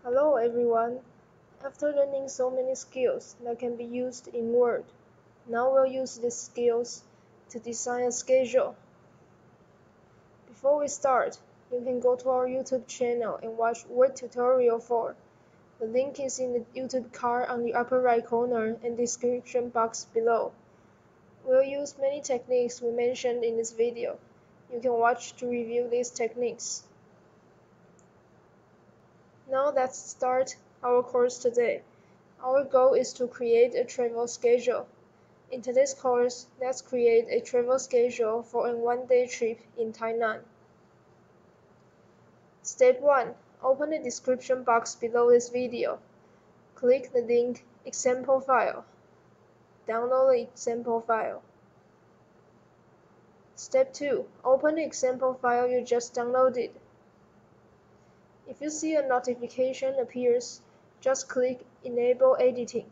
Hello everyone! After learning so many skills that can be used in Word, now we'll use these skills to design a schedule. Before we start, you can go to our YouTube channel and watch Word tutorial 4. The link is in the YouTube card on the upper right corner and description box below. We'll use many techniques we mentioned in this video. You can watch to review these techniques. Now let's start our course today. Our goal is to create a travel schedule. In today's course, let's create a travel schedule for a one-day trip in Tainan. Step 1. Open the description box below this video. Click the link Example File. Download the example file. Step 2. Open the example file you just downloaded. If you see a notification appears, just click Enable Editing.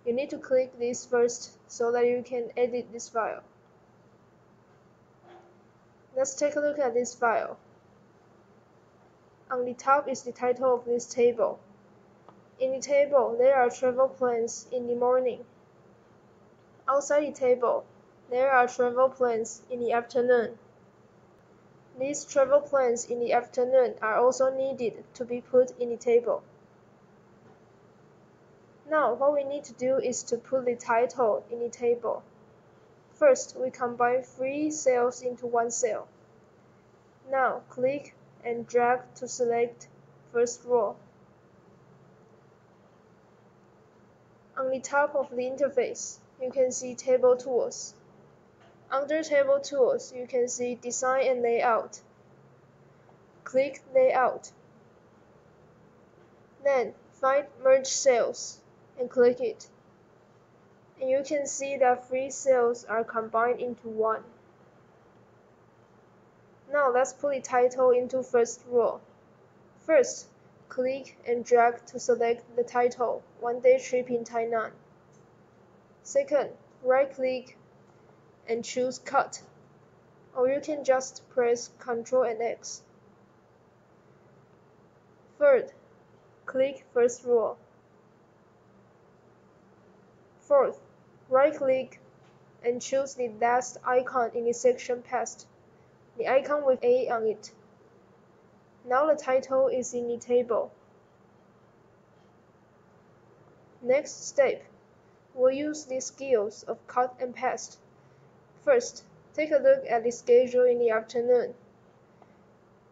You need to click this first so that you can edit this file. Let's take a look at this file. On the top is the title of this table. In the table, there are travel plans in the morning. Outside the table, there are travel plans in the afternoon. These travel plans in the afternoon are also needed to be put in the table. Now, what we need to do is to put the title in the table. First, we combine 3 cells into one cell. Now, click and drag to select first row. On the top of the interface, you can see Table Tools. Under Table Tools, you can see Design and Layout. Click Layout. Then, find Merge Cells and click it. And you can see that 3 cells are combined into one. Now let's put the title into first row. First, click and drag to select the title, One Day Trip in Tainan. Second, right-click and choose Cut, or you can just press Ctrl and X. Third, click first row. Fourth, right-click and choose the last icon in the section Past, the icon with A on it. Now the title is in the table. Next step, we'll use the skills of Cut and Paste. First, take a look at the schedule in the afternoon.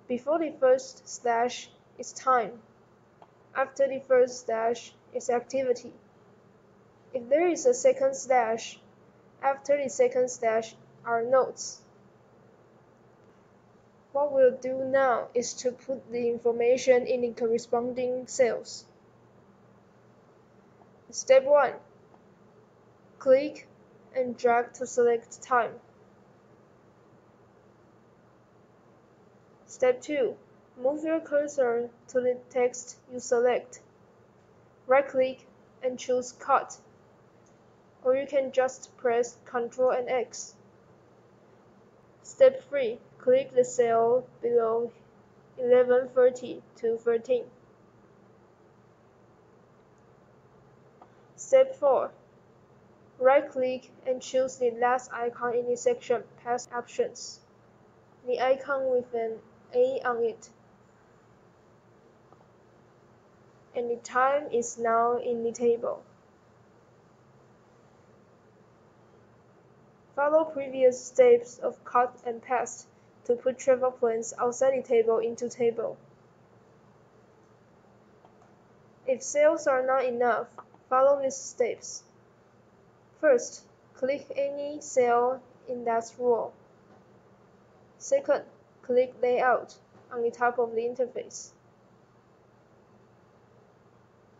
Before the first slash is time. After the first slash is activity. If there is a second slash, after the second slash are notes. What we'll do now is to put the information in the corresponding cells. Step 1. Click and drag to select time. Step 2. Move your cursor to the text you select. Right-click and choose Cut, or you can just press Ctrl and X. Step 3. Click the cell below 11:30 to 13. Step 4. Right-click and choose the last icon in the section Past Options, the icon with an A on it. And the time is now in the table. Follow previous steps of Cut and Paste to put travel plans outside the table into table. If cells are not enough, follow these steps. First, click any cell in that row. Second, click Layout on the top of the interface.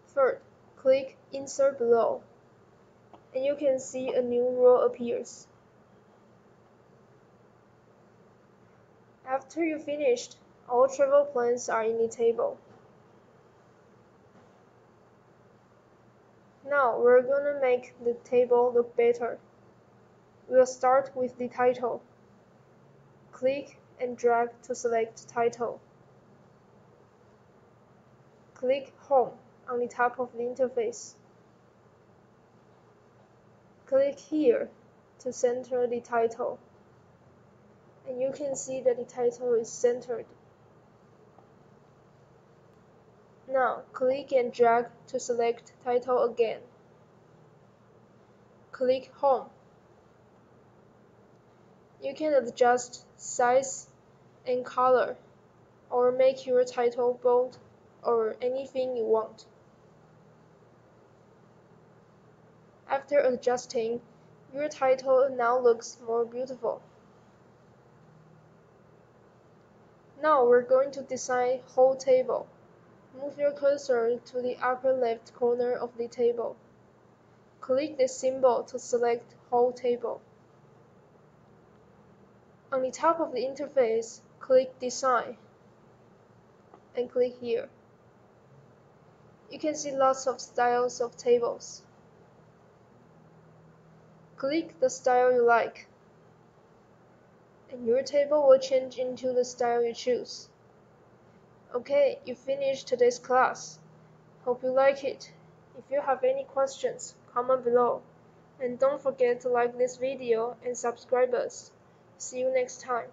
Third, click Insert below, and you can see a new row appears. After you finished, all travel plans are in the table. Now we're gonna make the table look better. We'll start with the title. Click and drag to select Title. Click Home on the top of the interface. Click here to center the title, and you can see that the title is centered. Now click and drag to select title again. Click Home. You can adjust size and color, or make your title bold, or anything you want. After adjusting, your title now looks more beautiful. Now we're going to design whole table. Move your cursor to the upper left corner of the table. Click the symbol to select whole table. On the top of the interface, click Design and click here. You can see lots of styles of tables. Click the style you like, and your table will change into the style you choose. Okay, you finished today's class. Hope you like it. If you have any questions, comment below. And don't forget to like this video and subscribe us. See you next time.